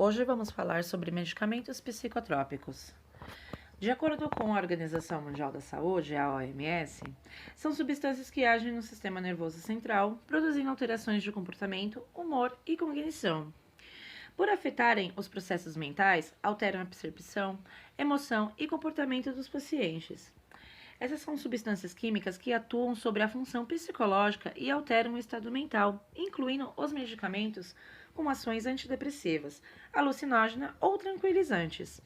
Hoje vamos falar sobre medicamentos psicotrópicos. De acordo com a Organização Mundial da Saúde, a OMS, são substâncias que agem no sistema nervoso central, produzindo alterações de comportamento, humor e cognição. Por afetarem os processos mentais, alteram a percepção, emoção e comportamento dos pacientes. Essas são substâncias químicas que atuam sobre a função psicológica e alteram o estado mental, incluindo os medicamentos com ações antidepressivas, alucinógenas ou tranquilizantes.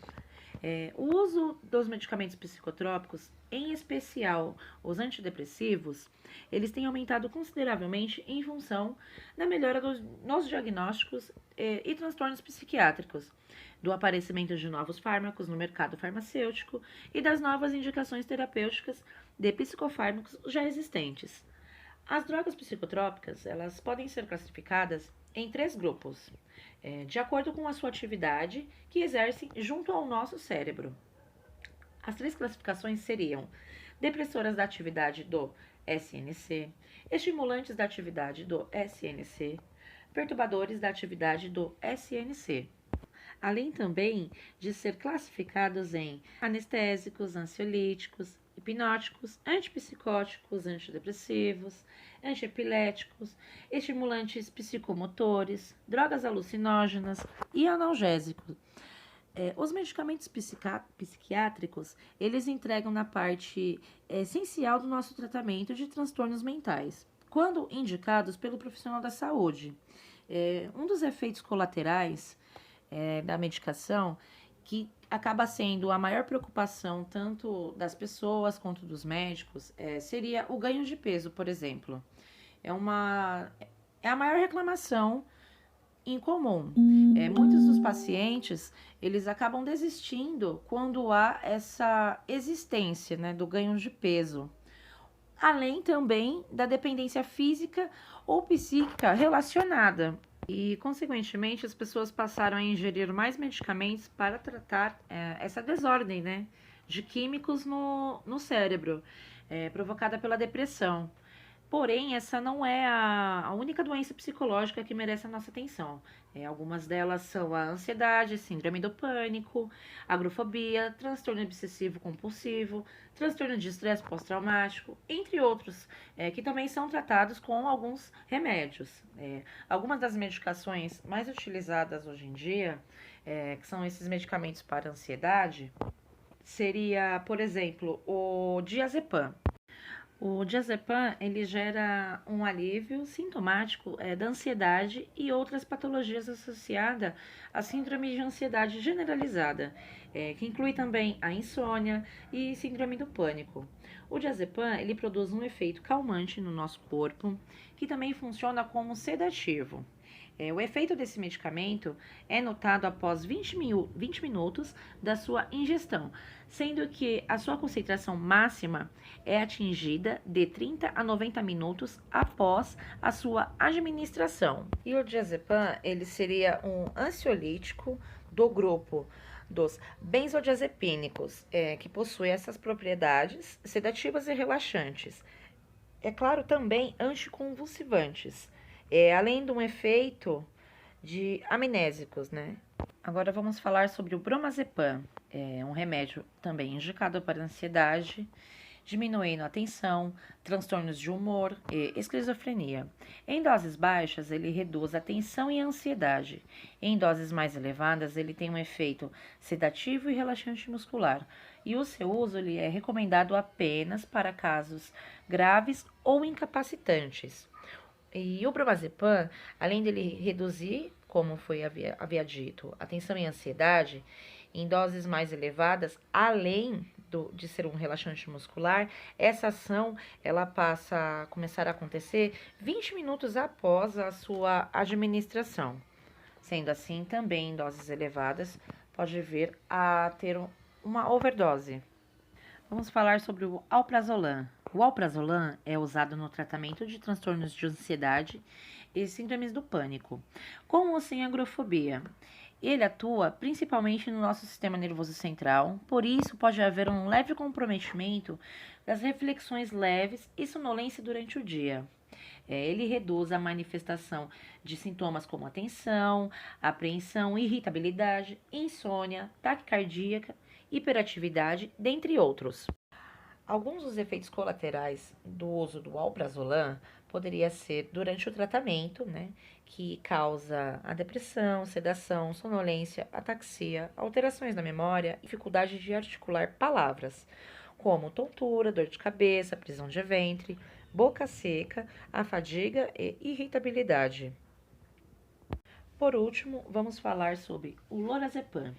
O uso dos medicamentos psicotrópicos, em especial os antidepressivos, eles têm aumentado consideravelmente em função da melhora nos diagnósticos e transtornos psiquiátricos, do aparecimento de novos fármacos no mercado farmacêutico e das novas indicações terapêuticas de psicofármacos já existentes. As drogas psicotrópicas, elas podem ser classificadas em três grupos, de acordo com a sua atividade que exercem junto ao nosso cérebro. As três classificações seriam depressoras da atividade do SNC, estimulantes da atividade do SNC, perturbadores da atividade do SNC. Além também de ser classificados em anestésicos, ansiolíticos, hipnóticos, antipsicóticos, antidepressivos, antiepiléticos, estimulantes psicomotores, drogas alucinógenas e analgésicos. Os medicamentos psiquiátricos, eles entregam na parte essencial do nosso tratamento de transtornos mentais, quando indicados pelo profissional da saúde. Um dos efeitos colaterais da medicação, que acaba sendo a maior preocupação tanto das pessoas quanto dos médicos, seria o ganho de peso, por exemplo. É a maior reclamação incomum. Muitos dos pacientes, eles acabam desistindo quando há essa existência, né, do ganho de peso. Além também da dependência física ou psíquica relacionada. E, consequentemente, as pessoas passaram a ingerir mais medicamentos para tratar essa desordem, né, de químicos no cérebro, provocada pela depressão. Porém, essa não é a única doença psicológica que merece a nossa atenção. Algumas delas são a ansiedade, síndrome do pânico, agrofobia, transtorno obsessivo compulsivo, transtorno de estresse pós-traumático, entre outros, que também são tratados com alguns remédios. Algumas das medicações mais utilizadas hoje em dia, que são esses medicamentos para ansiedade, seria, por exemplo, o diazepam. O diazepam, ele gera um alívio sintomático da ansiedade e outras patologias associadas à síndrome de ansiedade generalizada, que inclui também a insônia e síndrome do pânico. O diazepam, ele produz um efeito calmante no nosso corpo, que também funciona como sedativo. O efeito desse medicamento é notado após 20 minutos da sua ingestão, sendo que a sua concentração máxima é atingida de 30 a 90 minutos após a sua administração. E o diazepam, ele seria um ansiolítico do grupo dos benzodiazepínicos, que possui essas propriedades sedativas e relaxantes. É claro, também anticonvulsivantes. Além de um efeito de amnésicos, né? Agora vamos falar sobre o bromazepam. É um remédio também indicado para ansiedade, diminuindo a tensão, transtornos de humor e esquizofrenia. Em doses baixas, ele reduz a tensão e a ansiedade. Em doses mais elevadas, ele tem um efeito sedativo e relaxante muscular. E o seu uso ele é recomendado apenas para casos graves ou incapacitantes. E o bromazepam, além dele reduzir, como havia dito, a tensão e a ansiedade, em doses mais elevadas, além de ser um relaxante muscular, essa ação ela passa a começar a acontecer 20 minutos após a sua administração. Sendo assim, também em doses elevadas, pode vir a ter uma overdose. Vamos falar sobre o alprazolam. O alprazolam é usado no tratamento de transtornos de ansiedade e síndromes do pânico, com ou sem agrofobia. Ele atua principalmente no nosso sistema nervoso central, por isso pode haver um leve comprometimento das reflexões leves e sonolência durante o dia. Ele reduz a manifestação de sintomas como atenção, apreensão, irritabilidade, insônia, taquicardia, hiperatividade, dentre outros. Alguns dos efeitos colaterais do uso do alprazolam poderia ser durante o tratamento, né, que causa a depressão, sedação, sonolência, ataxia, alterações na memória e dificuldade de articular palavras, como tontura, dor de cabeça, prisão de ventre, boca seca, a fadiga e irritabilidade. Por último, vamos falar sobre o lorazepam.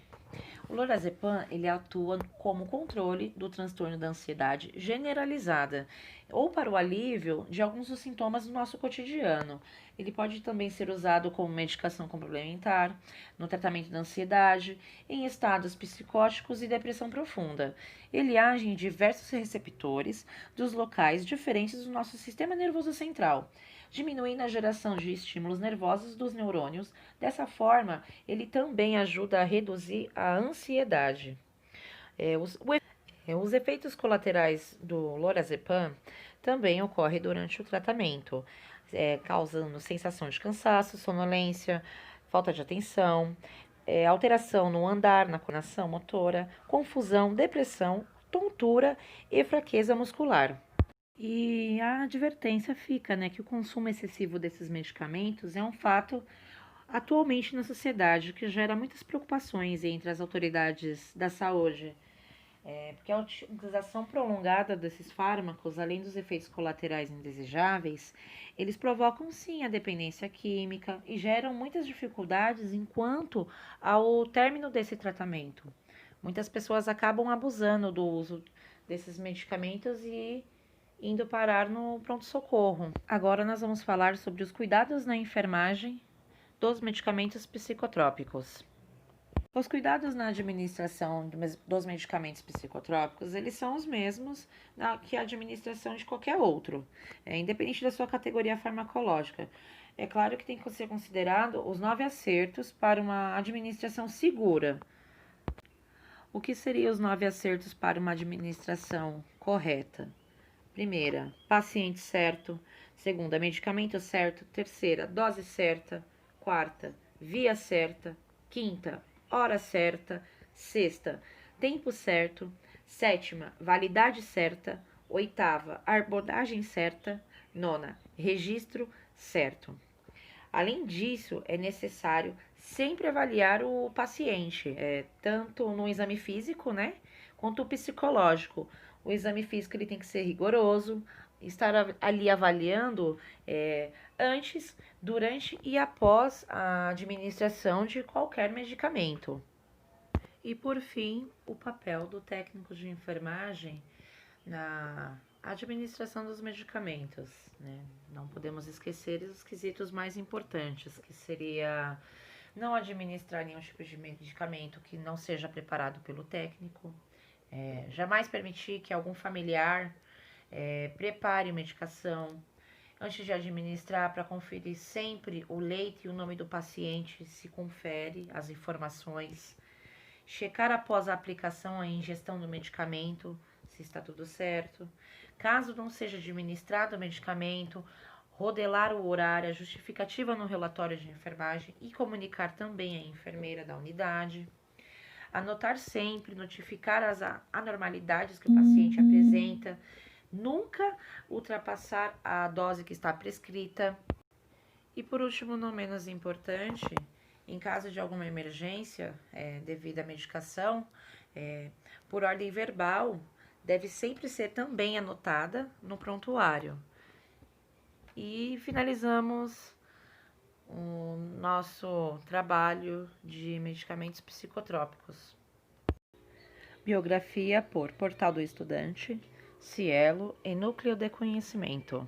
O lorazepam, ele atua como controle do transtorno da ansiedade generalizada ou para o alívio de alguns dos sintomas do nosso cotidiano. Ele pode também ser usado como medicação complementar no tratamento da ansiedade, em estados psicóticos e depressão profunda. Ele age em diversos receptores dos locais diferentes do nosso sistema nervoso central, diminuindo a geração de estímulos nervosos dos neurônios. Dessa forma, ele também ajuda a reduzir a ansiedade. Os efeitos colaterais do lorazepam também ocorrem durante o tratamento, causando sensação de cansaço, sonolência, falta de atenção, alteração no andar, na coordenação motora, confusão, depressão, tontura e fraqueza muscular. E a advertência fica, né, que o consumo excessivo desses medicamentos é um fato atualmente na sociedade que gera muitas preocupações entre as autoridades da saúde. Porque a utilização prolongada desses fármacos, além dos efeitos colaterais indesejáveis, eles provocam sim a dependência química e geram muitas dificuldades enquanto ao término desse tratamento. Muitas pessoas acabam abusando do uso desses medicamentos e indo parar no pronto-socorro. Agora nós vamos falar sobre os cuidados na enfermagem dos medicamentos psicotrópicos. Os cuidados na administração dos medicamentos psicotrópicos, eles são os mesmos que a administração de qualquer outro, independente da sua categoria farmacológica. É claro que tem que ser considerado os 9 acertos para uma administração segura. O que seriam os 9 acertos para uma administração correta? Primeira, paciente certo. Segunda, medicamento certo. Terceira, dose certa. Quarta, via certa. Quinta, hora certa. Sexta, tempo certo. Sétima, validade certa. Oitava, abordagem certa. Nona, registro certo. Além disso, é necessário sempre avaliar o paciente, tanto no exame físico, né, quanto o psicológico. O exame físico ele tem que ser rigoroso, estar ali avaliando antes, durante e após a administração de qualquer medicamento. E por fim, o papel do técnico de enfermagem na administração dos medicamentos, né? Não podemos esquecer os quesitos mais importantes, que seria não administrar nenhum tipo de medicamento que não seja preparado pelo técnico, jamais permitir que algum familiar prepare medicação. Antes de administrar, para conferir sempre o leito e o nome do paciente, se confere as informações. Checar após a aplicação a ingestão do medicamento, se está tudo certo. Caso não seja administrado o medicamento, rodelar o horário, a justificativa no relatório de enfermagem e comunicar também à enfermeira da unidade. Anotar sempre, notificar as anormalidades que o paciente apresenta, nunca ultrapassar a dose que está prescrita. E por último, não menos importante, em caso de alguma emergência devido à medicação, por ordem verbal, deve sempre ser também anotada no prontuário. E finalizamos o nosso trabalho de medicamentos psicotrópicos. Biografia por Portal do Estudante, Cielo e Núcleo de Conhecimento.